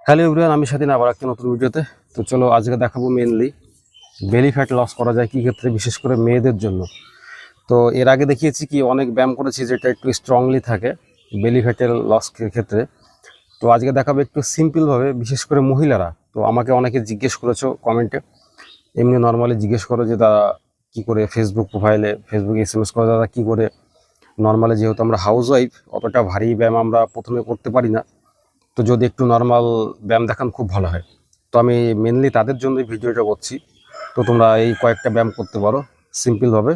Hello everyone, আমি স্বাধীন আবার একটা নতুন ভিডিওতে। তো চলো আজকে দেখাবো মেনলি বেলি ফ্যাট লস করা যায় কী ক্ষেত্রে, বিশেষ করে মেয়েদের জন্য। তো এর আগে দেখিয়েছি কি অনেক ব্যায়াম করেছি যেটা একটু স্ট্রংলি থাকে বেলি ফ্যাটের লস ক্ষেত্রে। তো আজকে দেখাবো একটু সিম্পলভাবে, বিশেষ করে মহিলারা। তো আমাকে অনেকে জিজ্ঞেস করেছো কমেন্টে, এমনি নর্মালি জিজ্ঞেস করো যে দাদা কী করে ফেসবুক প্রোফাইলে ফেসবুকে SMS করো দাদা কী করে নর্মালি, যেহেতু আমরা হাউস ওয়াইফ অতটা ভারী ব্যায়াম আমরা প্রথমে করতে পারি না, তো যদি একটু নর্মাল ব্যায়াম দেখান খুব ভালো হয়। তো আমি মেনলি তাদের জন্য ভিডিওটা করছি। তো তোমরা এই কয়েকটা ব্যায়াম করতে পারো সিম্পলভাবে।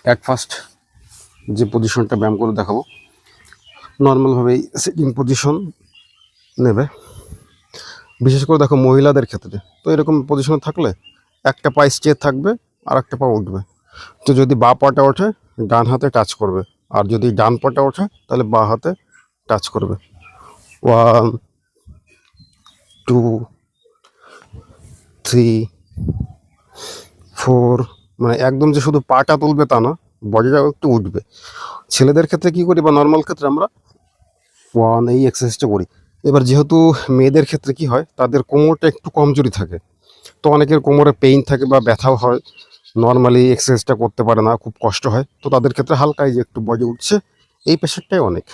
অ্যাট ফার্স্ট যে পজিশনটা ব্যায়াম করে দেখাবো, নর্মালভাবেই সিটিং পজিশন নেবে। বিশেষ করে দেখো মহিলাদের ক্ষেত্রে তো এরকম পজিশনে থাকলে একটা পা স্ট্রেট থাকবে আর একটা পা উঠবে। তো যদি বা পাটা ওঠে ডান হাতে টাচ করবে, আর যদি ডান পাটা ওঠে তাহলে বা হাতে টাচ করবে। 1 2 3 4, মানে একদম যে শুধু পাটা তুলবে তা না, বডিটাও একটু উঠবে। ছেলেদের ক্ষেত্রে কি করি বা নর্মাল ক্ষেত্রে আমরা 1 এই এক্সারসাইজটা করি। এবার যেহেতু মেয়েদের ক্ষেত্রে কি হয়, তাদের কোমরটা একটু কমজোরি থাকে, তো অনেকের কোমরে পেইন থাকে বা ব্যথাও হয়, নর্মালি এক্সারসাইজটা করতে পারে না, খুব কষ্ট হয়। তো তাদের ক্ষেত্রে হালকা এই যে একটু বডি উঠছে, এই প্রেশারটাই অনেক।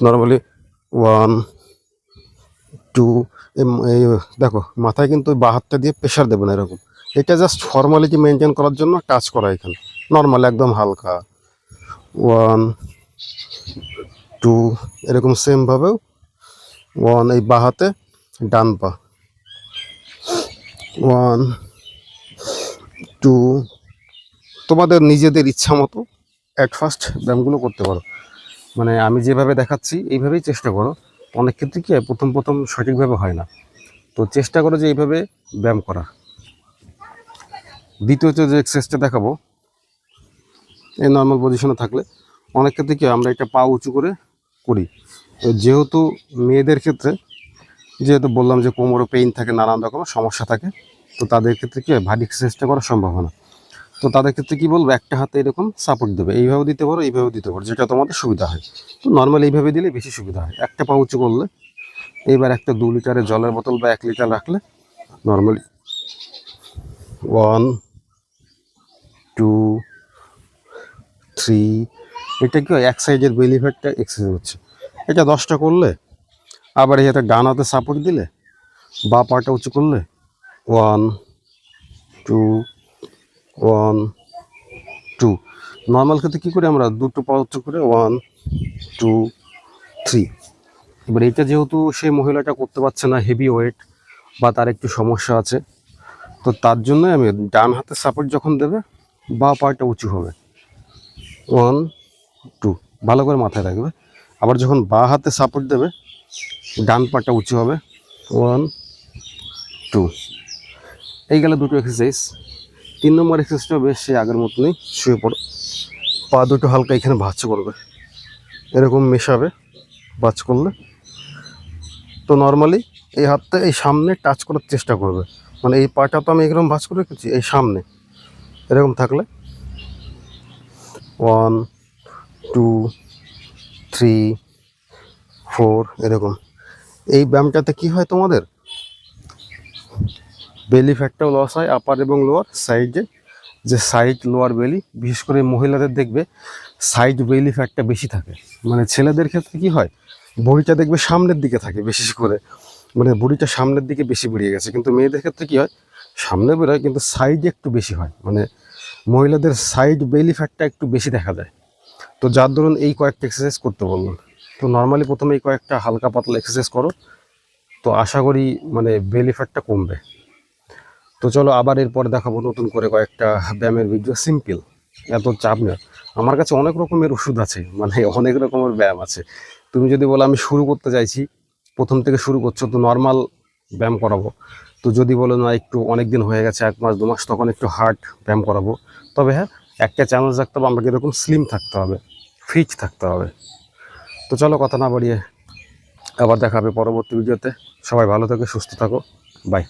নর্মালি 1 2, এই দেখো মাথায় কিন্তু বাঁ হাতটা দিয়ে প্রেশার দেবে না, এরকম। এটা জাস্ট ফর্মালিটি মেনটেন করার জন্য টাচ করা এখানে নর্মাল একদম হালকা। 1 2 এরকম সেমভাবেও 1 এই বাঁ হাতে ডান পা 1 2। তোমাদের নিজেদের ইচ্ছা মতো অ্যাট ফার্স্ট ব্যায়ামগুলো করতে পারো, মানে আমি যেভাবে দেখাচ্ছি এইভাবেই চেষ্টা করো। অনেক ক্ষেত্রে কি হয়, প্রথম সঠিকভাবে হয় না, তো চেষ্টা করো যে এইভাবে ব্যায়াম করা। দ্বিতীয়ত যে এক্সারসাইজটা দেখাবো, এই নর্মাল পজিশনে থাকলে অনেক ক্ষেত্রে কি আমরা এটা পা উঁচু করে করি। তো যেহেতু মেয়েদের ক্ষেত্রে, যেহেতু বললাম যে কোমরে পেইন থাকে, নানান রকম সমস্যা থাকে, তো তাদের ক্ষেত্রে কি হয় ভারী এক্সারসাইজটা করার সম্ভাবনা। তো তাদের ক্ষেত্রে কী বলবো, একটা হাতে এরকম সাপোর্ট দেবে, এইভাবেও দিতে পারো এইভাবেও দিতে পারো, যেটা তোমাদের সুবিধা হয়। তো নর্মাল এইভাবে দিলে বেশি সুবিধা হয়। একটা পা উঁচু করলে, এইবার একটা 2 লিটারের জলের বোতল বা 1 লিটার রাখলে নর্মালি 1 2 3, এটা কি হয় এক সাইডের বেলি ফ্যাটটা এক্সারসাইজ হচ্ছে। এটা 10টা করলে, আবার এই হাতে ডান হাতে সাপোর্ট দিলে, বা পাটা উঁচু করলে 1 2 1 2। নর্মাল ক্ষেত্রে কী করি আমরা, দুটো পা উঁচু করে 1 2 3। এবার এটা যেহেতু সেই মহিলাটা করতে পারছে না, হেভি ওয়েট বা তার একটু সমস্যা আছে, তো তার জন্য আমি ডান হাতে সাপোর্ট যখন দেবে বা পাটা উঁচু হবে 1 2, ভালো করে মাথায় রাখবে। আবার যখন বা হাতে সাপোর্ট দেবে ডান পাটা উঁচু হবে 1 2। এই গেলে দুটো এক্সারসাইজ। 3 নম্বর এক্সারসাইজটাও বেশ সে আগের মতনই, শুয়ে পড়ো, পা দুটো হালকা এখানে ভাঁজ করবে, এরকম মেশাবে ভাঁজ করলে। তো নর্মালি এই হাতটা এই সামনে টাচ করার চেষ্টা করবে, মানে এই পাটা তো আমি এরকম ভাঁজ করে রেখেছি, এই সামনে এরকম থাকলে 1 2 3 4 এরকম। এই ব্যায়ামটাতে কি হয়, তোমাদের বেলি ফ্যাটটাও লস হয়, আপার এবং লোয়ার সাইডে, যে সাইড লোয়ার বেলি, বিশেষ করে মহিলাদের দেখবে সাইড বেলি ফ্যাটটা বেশি থাকে। মানে ছেলেদের ক্ষেত্রে কি হয়, বডিটা দেখবে সামনের দিকে থাকে বিশেষ করে, মানে বডিটা সামনের দিকে বেশি বেরিয়ে গেছে। কিন্তু মেয়েদের ক্ষেত্রে কি হয়, সামনে বেরোয় কিন্তু সাইডে একটু বেশি হয়, মানে মহিলাদের সাইড বেলি ফ্যাটটা একটু বেশি দেখা যায়। তো যার ধরুন এই কয়েকটা এক্সারসাইজ করতে বললাম। তো নর্মালি প্রথমে এই কয়েকটা হালকা পাতলা এক্সারসাইজ করো, তো আশা করি মানে বেলি ফ্যাটটা কমবে। তো চলো আবার এরপরে দেখাবো নতুন করে কয়েকটা ব্যায়ামের ভিডিও, সিম্পল, এত চাপ নেই। আমার কাছে অনেক রকমের ওষুধ আছে, মানে অনেক রকমের ব্যায়াম আছে। তুমি যদি বলো আমি শুরু করতে চাইছি, প্রথম থেকে শুরু করছো, তো নর্মাল ব্যায়াম করাবো। তো যদি বলো না একটু অনেক দিন হয়ে গেছে, 1 মাস 2 মাস, তখন একটু হার্ড ব্যায়াম করাবো। তবে হ্যাঁ, একটা চ্যালেঞ্জ রাখতে হবে, আমাকে এরকম স্লিম থাকতে হবে, ফিট থাকতে হবে। তো চলো কথা না বাড়িয়ে আবার দেখা হবে পরবর্তী ভিডিওতে। সবাই ভালো থেকো, সুস্থ থাকো, বাই।